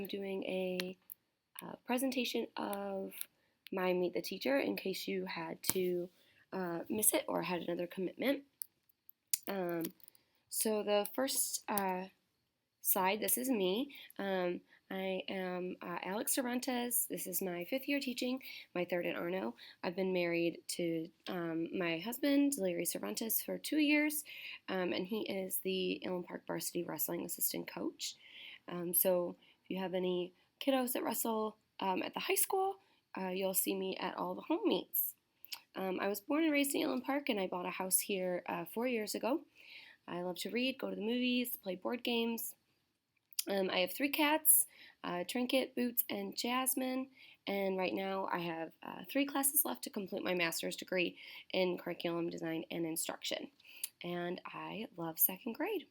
I'm doing a presentation of my Meet the Teacher in case you had to miss it or had another commitment. So the first slide, this is me. I am Alex Cervantes. This is my 5th year teaching, my 3rd at Arno. I've been married to my husband, Larry Cervantes, for 2 years, and he is the Allen Park Varsity Wrestling Assistant Coach. So if you have any kiddos that wrestle at the high school, you'll see me at all the home meets. I was born and raised in Allen Park, and I bought a house here 4 years ago. I love to read, go to the movies, play board games. I have 3 cats, Trinket, Boots, and Jasmine, and right now I have 3 classes left to complete my master's degree in curriculum design and instruction, and I love 2nd grade.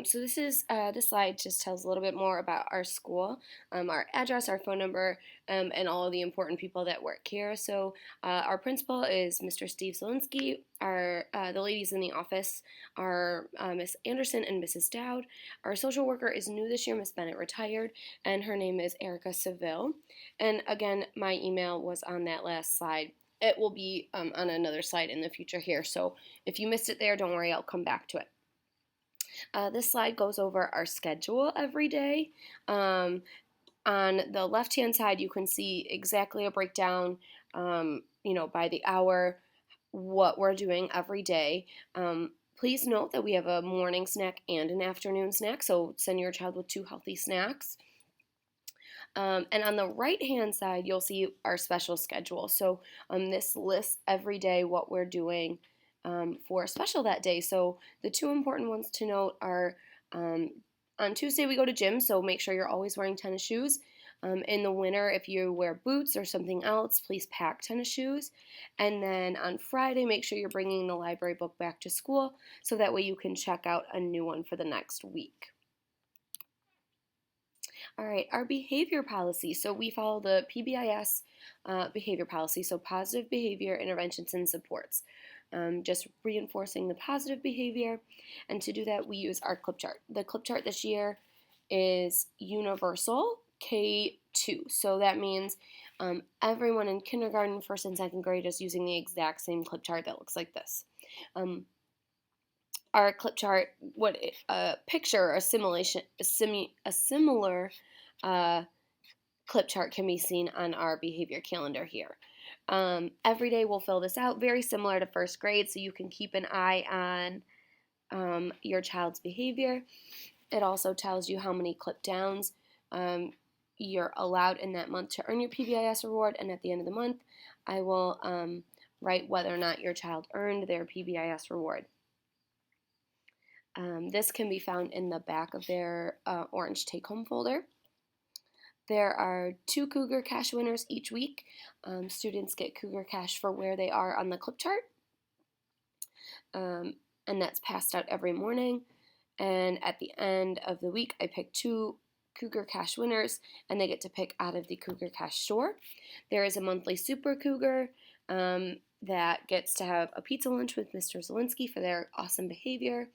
So this slide just tells a little bit more about our school, our address, our phone number, and all of the important people that work here. So our principal is Mr. Steve Zielinski. The ladies in the office are Miss Anderson and Mrs. Dowd. Our social worker is new this year, Miss Bennett retired, and her name is Erica Seville. And again, my email was on that last slide. It will be on another slide in the future here. So if you missed it there, don't worry, I'll come back to it. This slide goes over our schedule every day. On the left-hand side, you can see exactly a breakdown, by the hour, what we're doing every day. Please note that we have a morning snack and an afternoon snack, so send your child with 2 healthy snacks. And on the right-hand side, you'll see our special schedule. So this lists every day what we're doing for a special that day. So the 2 important ones to note are on Tuesday we go to gym, so make sure you're always wearing tennis shoes. In the winter, if you wear boots or something else, please pack tennis shoes. And then on Friday, make sure you're bringing the library book back to school so that way you can check out a new one for the next week. All right, our behavior policy. So we follow the PBIS behavior policy, so positive behavior interventions and supports. Just reinforcing the positive behavior, and to do that we use our clip chart. The clip chart this year is universal K2, so that means everyone in kindergarten, 1st and 2nd grade is using the exact same clip chart that looks like this. Our clip chart, what a picture, a similar clip chart can be seen on our behavior calendar here. Every day we'll fill this out, very similar to 1st grade, so you can keep an eye on your child's behavior. It also tells you how many clip downs you're allowed in that month to earn your PBIS reward, and at the end of the month I will write whether or not your child earned their PBIS reward. This can be found in the back of their orange take-home folder. There are 2 Cougar Cash winners each week. Students get Cougar Cash for where they are on the clip chart, and that's passed out every morning. And at the end of the week, I pick 2 Cougar Cash winners, and they get to pick out of the Cougar Cash store. There is a monthly Super Cougar that gets to have a pizza lunch with Mr. Zielinski for their awesome behavior.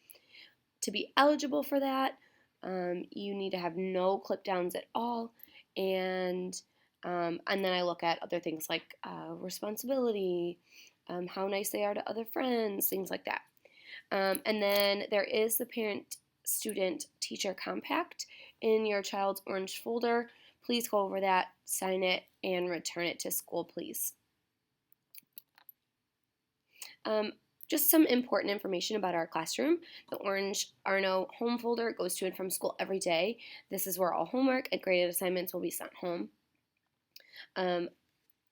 To be eligible for that, you need to have no clip downs at all, and then I look at other things like responsibility, how nice they are to other friends, things like that. And then there is the parent-student-teacher compact in your child's orange folder. Please go over that, sign it, and return it to school, please. Just some important information about our classroom. The orange Arno home folder goes to and from school every day. This is where all homework and graded assignments will be sent home.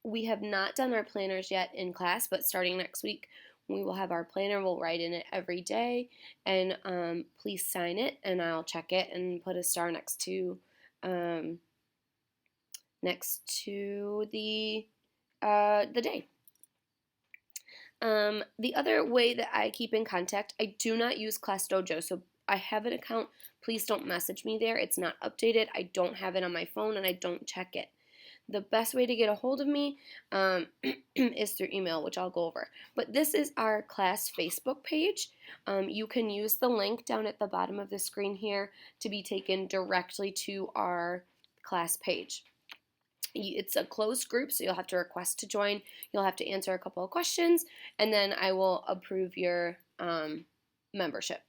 We have not done our planners yet in class, but starting next week we will have our planner. We'll write in it every day, and please sign it, and I'll check it and put a star next to the day. The other way that I keep in contact, I do not use ClassDojo, so I have an account. Please don't message me there. It's not updated. I don't have it on my phone, and I don't check it. the best way to get a hold of me is through email, which I'll go over. But this is our class Facebook page. You can use the link down at the bottom of the screen here to be taken directly to our class page. It's a closed group, so you'll have to request to join. You'll have to answer a couple of questions, and then I will approve your membership.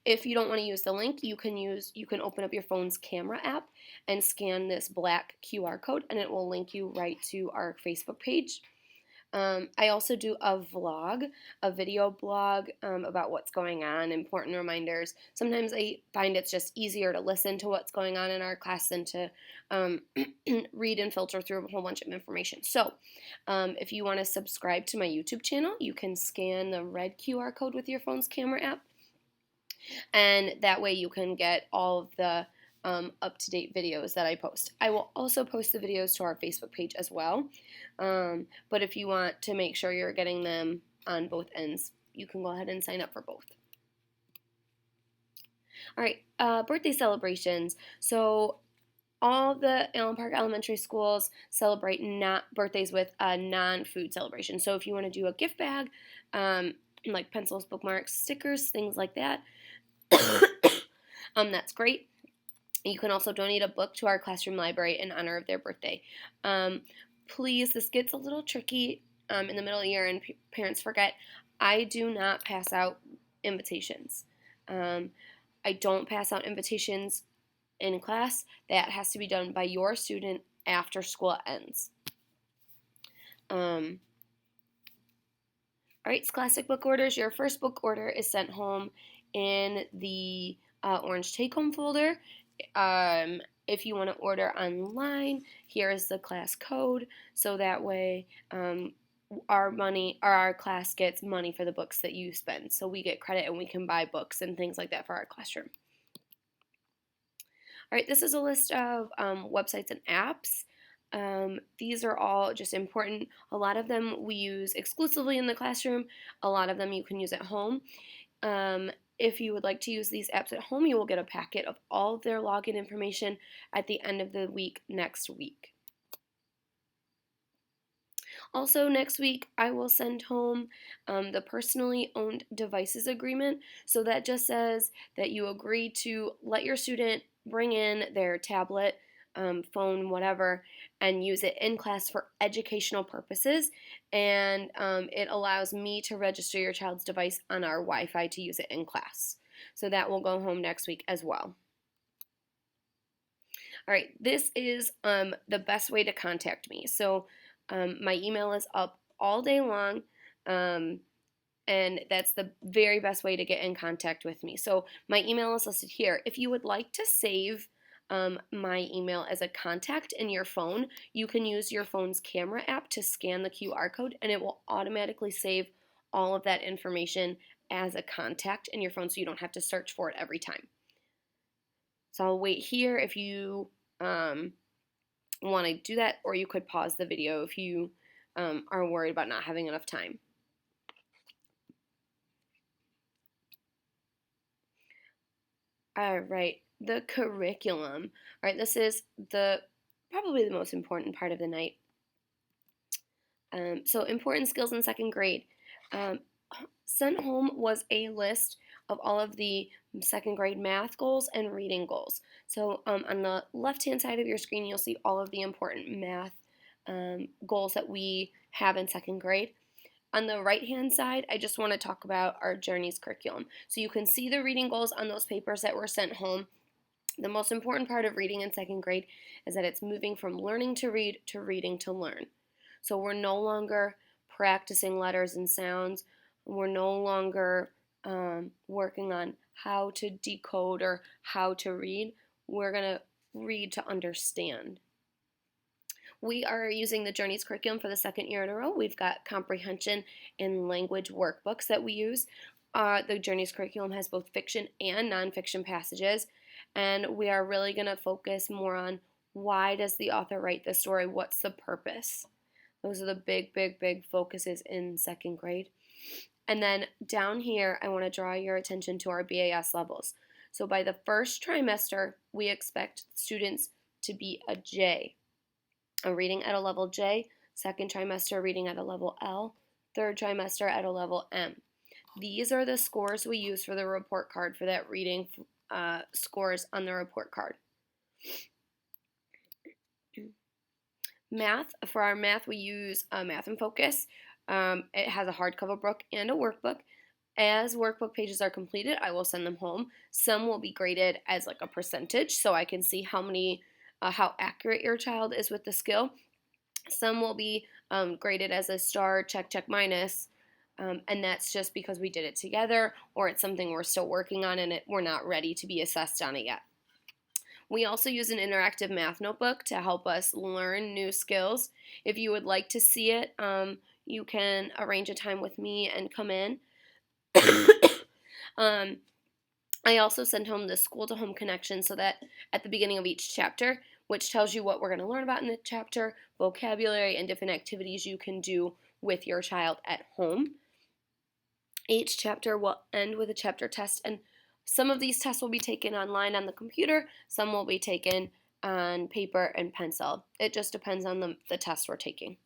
If you don't want to use the link, you can open up your phone's camera app and scan this black QR code, and it will link you right to our Facebook page. I also do a vlog, a video blog about what's going on, important reminders. Sometimes I find it's just easier to listen to what's going on in our class than to read and filter through a whole bunch of information. So if you want to subscribe to my YouTube channel, you can scan the red QR code with your phone's camera app, and that way you can get all of the up-to-date videos that I post. I will also post the videos to our Facebook page as well, but if you want to make sure you're getting them on both ends, you can go ahead and sign up for both. All right, birthday celebrations. So all the Allen Park Elementary schools celebrate birthdays with a non-food celebration. So if you want to do a gift bag, like pencils, bookmarks, stickers, things like that, that's great. You can also donate a book to our classroom library in honor of their birthday. Please, this gets a little tricky in the middle of the year and parents forget. I do not pass out invitations. I don't pass out invitations in class. That has to be done by your student after school ends. All right, Scholastic book orders. Your first book order is sent home in the orange take-home folder. If you want to order online, here is the class code, so that way our class gets money for the books that you spend. So we get credit and we can buy books and things like that for our classroom. All right, this is a list of websites and apps. These are all just important. A lot of them we use exclusively in the classroom. A lot of them you can use at home. If you would like to use these apps at home, you will get a packet of all of their login information at the end of the week next week. Also, next week, I will send home the personally owned devices agreement. So that just says that you agree to let your student bring in their tablet, phone, whatever, and use it in class for educational purposes, and it allows me to register your child's device on our Wi-Fi to use it in class. So that will go home next week as well. All right, this is the best way to contact me. So my email is up all day long, and that's the very best way to get in contact with me. So my email is listed here. If you would like to save my email as a contact in your phone, you can use your phone's camera app to scan the QR code, and it will automatically save all of that information as a contact in your phone, so you don't have to search for it every time. So I'll wait here if you want to do that, or you could pause the video if you are worried about not having enough time. All right. The curriculum. All right, this is probably the most important part of the night. So important skills in second grade. Sent home was a list of all of the second grade math goals and reading goals. So on the left-hand side of your screen, you'll see all of the important math goals that we have in second grade. On the right-hand side, I just want to talk about our Journeys curriculum. So you can see the reading goals on those papers that were sent home. The most important part of reading in second grade is that it's moving from learning to read to reading to learn. So we're no longer practicing letters and sounds. We're no longer working on how to decode or how to read. We're going to read to understand. We are using the Journeys curriculum for the second year in a row. We've got comprehension and language workbooks that we use. The Journeys curriculum has both fiction and nonfiction passages, and we are really going to focus more on why does the author write this story? What's the purpose? Those are the big focuses in second grade. And then down here, I want to draw your attention to our BAS levels. So by the first trimester, we expect students to be a J. a reading at a level J, second trimester reading at a level L, third trimester at a level M. These are the scores we use for the report card for that reading scores on the report card. Math, for our math we use Math in Focus. It has a hardcover book and a workbook. As workbook pages are completed, I will send them home. Some will be graded as like a percentage, so I can see how accurate your child is with the skill. Some will be graded as a star, check, check, minus, and that's just because we did it together, or it's something we're still working on and we're not ready to be assessed on it yet. We also use an interactive math notebook to help us learn new skills. If you would like to see it, you can arrange a time with me and come in. I also send home the school to home connection so that at the beginning of each chapter, which tells you what we're going to learn about in the chapter, vocabulary, and different activities you can do with your child at home. Each chapter will end with a chapter test, and some of these tests will be taken online on the computer, some will be taken on paper and pencil. It just depends on the test we're taking.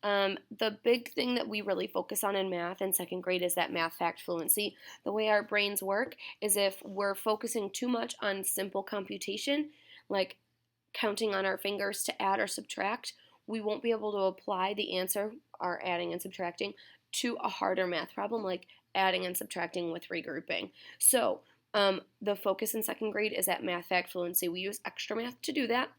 The big thing that we really focus on in math in second grade is that math fact fluency. The way our brains work is if we're focusing too much on simple computation, like counting on our fingers to add or subtract, we won't be able to apply the answer, our adding and subtracting, to a harder math problem like adding and subtracting with regrouping. So the focus in second grade is at math fact fluency. We use extra math to do that.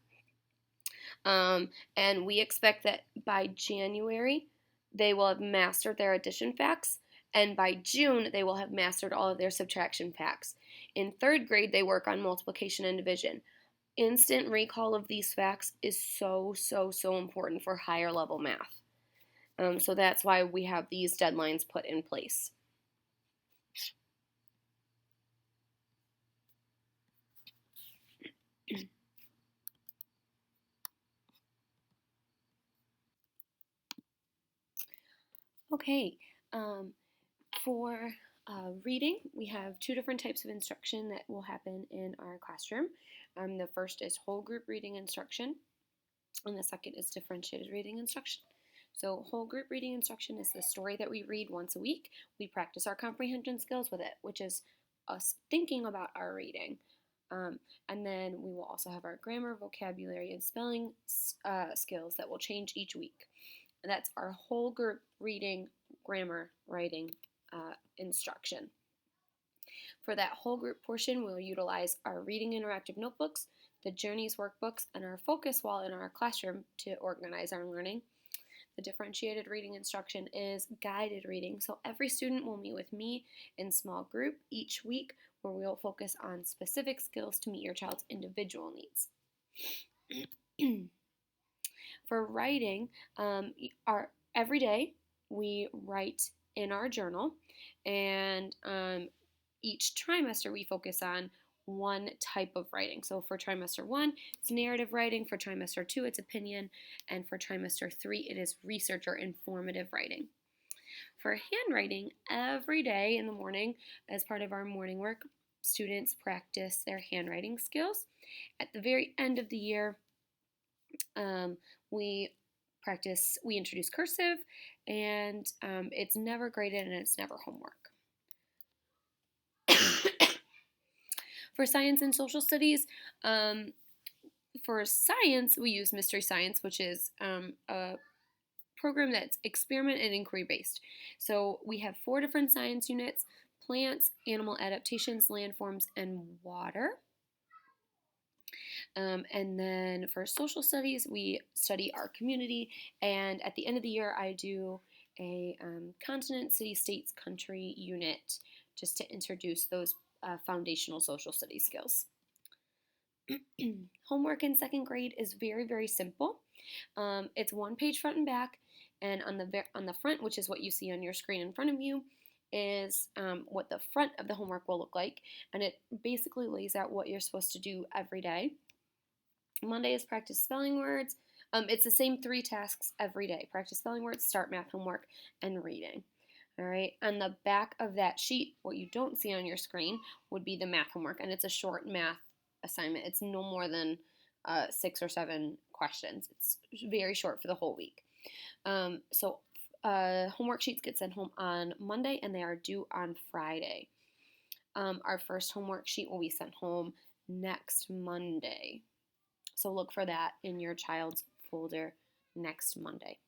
And we expect that by January, they will have mastered their addition facts, and by June, they will have mastered all of their subtraction facts. In third grade, they work on multiplication and division. Instant recall of these facts is so important for higher level math. So that's why we have these deadlines put in place. Okay, for reading, we have two different types of instruction that will happen in our classroom. The first is whole group reading instruction, and the second is differentiated reading instruction. So whole group reading instruction is the story that we read once a week. We practice our comprehension skills with it, which is us thinking about our reading. And then we will also have our grammar, vocabulary, and spelling skills that will change each week. And that's our whole group reading, grammar, writing instruction. For that whole group portion, we'll utilize our reading interactive notebooks, the Journeys workbooks, and our focus wall in our classroom to organize our learning. The differentiated reading instruction is guided reading, so every student will meet with me in small group each week where we will focus on specific skills to meet your child's individual needs. For writing, every day we write in our journal, and each trimester we focus on one type of writing. So for trimester 1, it's narrative writing. For trimester 2, it's opinion. And for trimester 3, it is research or informative writing. For handwriting, every day in the morning, as part of our morning work, students practice their handwriting skills. At the very end of the year, we introduce cursive, and it's never graded and it's never homework. For science and social studies, for science, we use Mystery Science, which is a program that's experiment and inquiry based. So we have 4 different science units: plants, animal adaptations, landforms, and water. And then for social studies, we study our community, and at the end of the year, I do a continent, city, states, country unit just to introduce those foundational social studies skills. Homework in second grade is very simple. It's 1 page front and back, and on the front, which is what you see on your screen in front of you, is what the front of the homework will look like, and it basically lays out what you're supposed to do every day. Monday is practice spelling words. It's the same 3 tasks every day: practice spelling words, start math homework, and reading. All right, on the back of that sheet, what you don't see on your screen would be the math homework, and it's a short math assignment. It's no more than 6 or 7 questions. It's very short for the whole week. So homework sheets get sent home on Monday and they are due on Friday. Our first homework sheet will be sent home next Monday. So look for that in your child's folder next Monday.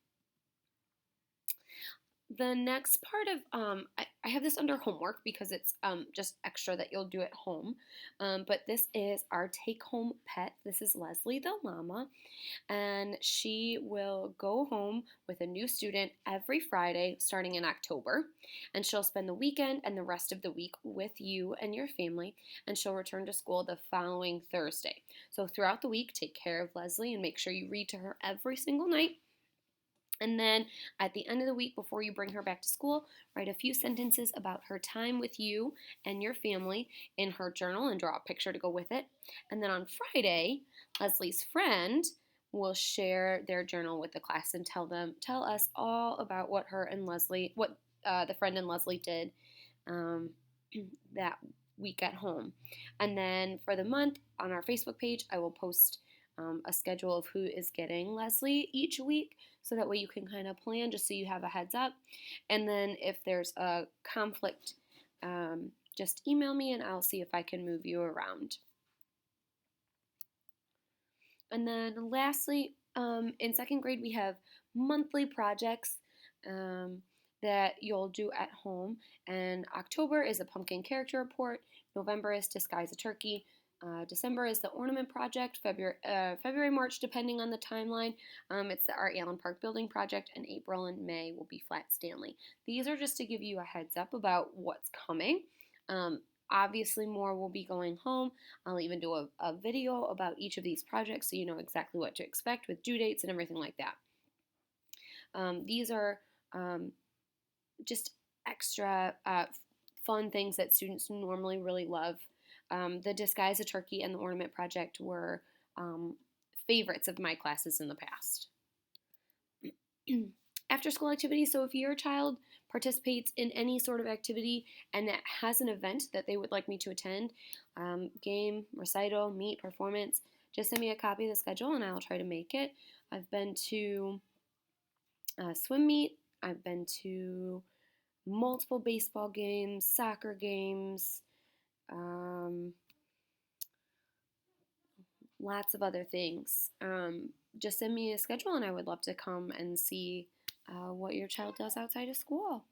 The next part of, I have this under homework because it's just extra that you'll do at home. But this is our take home pet. This is Leslie the llama. And she will go home with a new student every Friday starting in October. And she'll spend the weekend and the rest of the week with you and your family. And she'll return to school the following Thursday. So throughout the week, take care of Leslie and make sure you read to her every single night. And then at the end of the week, before you bring her back to school, write a few sentences about her time with you and your family in her journal and draw a picture to go with it. And then on Friday, Leslie's friend will share their journal with the class and tell us all about what the friend and Leslie did that week at home. And then for the month on our Facebook page, I will post a schedule of who is getting Leslie each week, so that way you can kind of plan just so you have a heads up. And then if there's a conflict, just email me and I'll see if I can move you around. And then lastly, in second grade, we have monthly projects that you'll do at home. And October is a pumpkin character report. November is disguise a turkey. December is the ornament project. February, March, depending on the timeline, it's the Art Allen Park building project, and April and May will be Flat Stanley. These are just to give you a heads up about what's coming. Obviously, more will be going home. I'll even do a video about each of these projects so you know exactly what to expect with due dates and everything like that. These are just extra fun things that students normally really love. The Disguise a Turkey and the Ornament Project were favorites of my classes in the past. After school activities, so if your child participates in any sort of activity and that has an event that they would like me to attend, game, recital, meet, performance, just send me a copy of the schedule and I'll try to make it. I've been to swim meet, I've been to multiple baseball games, soccer games, lots of other things. Just send me a schedule and I would love to come and see what your child does outside of school.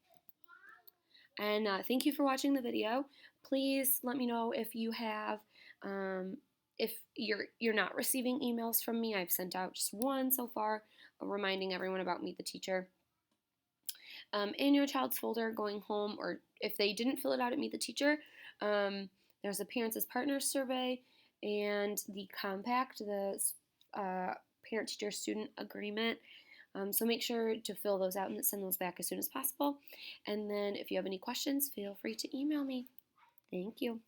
And thank you for watching the video. Please let me know if you have, if you're not receiving emails from me. I've sent out just one so far, reminding everyone about Meet the Teacher. In your child's folder going home, or if they didn't fill it out at Meet the Teacher, there's a Parents as Partners survey and the compact, the parent-teacher-student agreement. So make sure to fill those out and send those back as soon as possible. And then if you have any questions, feel free to email me. Thank you.